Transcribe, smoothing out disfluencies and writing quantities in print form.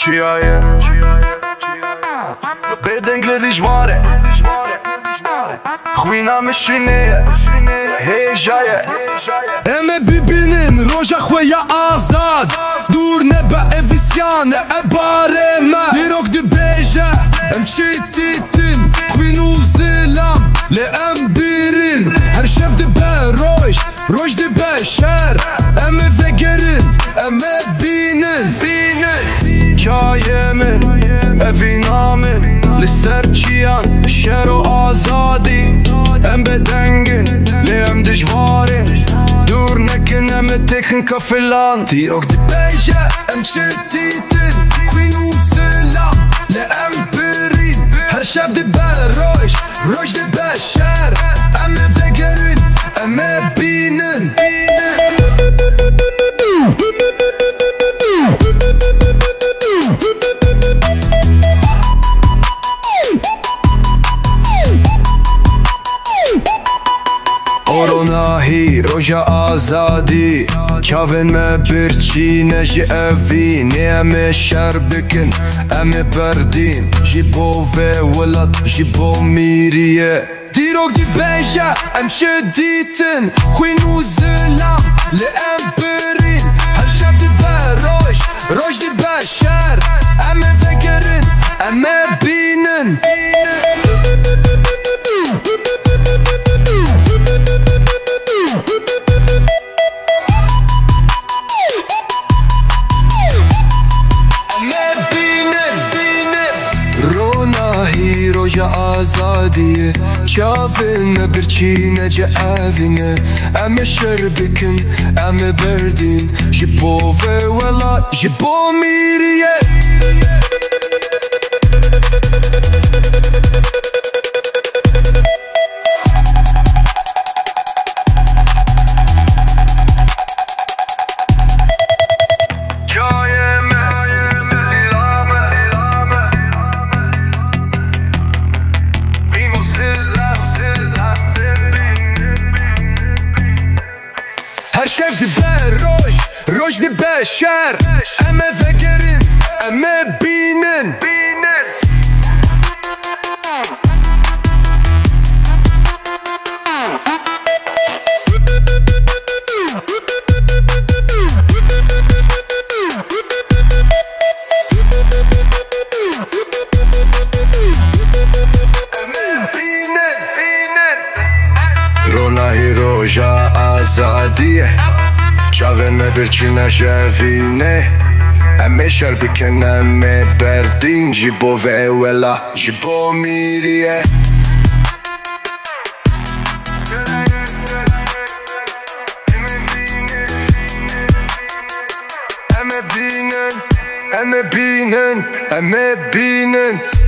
Qia je Beden gledish-vare Khujna me shineje Hejgjaje E me bibinin, roja khweja azad Dur nebe e visjane e bare me Dirok dy bejgje, em qititin Khujnu zilam, le em birin Her shef dy be rojsh, rojsh dy be sher E me vegerin, e me binin Qa jemin, e vinamin Liser qian, shero azadi Em bedengin, le em dishvarin Dur nekin e me tekën ka filan Dirok dy bejgje, em qititin Khujnu zilam, le em birin Her shef dy be rojsh, rojsh dy be sher E me vegerin, e me binin Orona hi, roja azadi Qavin me birqine që e vin E me sherbikin, e me berdin Gjibove ullat, gjibo mirije Dirok dy bejgje, em që ditin Khujnu zilam, le em birin Her shef dy be rojsh, rojsh dy be sher E me vegerin, e me binin Roja azadi Qavin me birqine që evine E me sherbikin, e me berdin Gjibove wella, gjibo mirije Her shef dy be rojsh, rojsh dy be sher E me vegerin, e me binin Rona hi roja azadie Qavin me birqine që e vine E me sherbikin, e me berdin Gjibove wella, gjibo mirije E me binen, e me binen, e me binen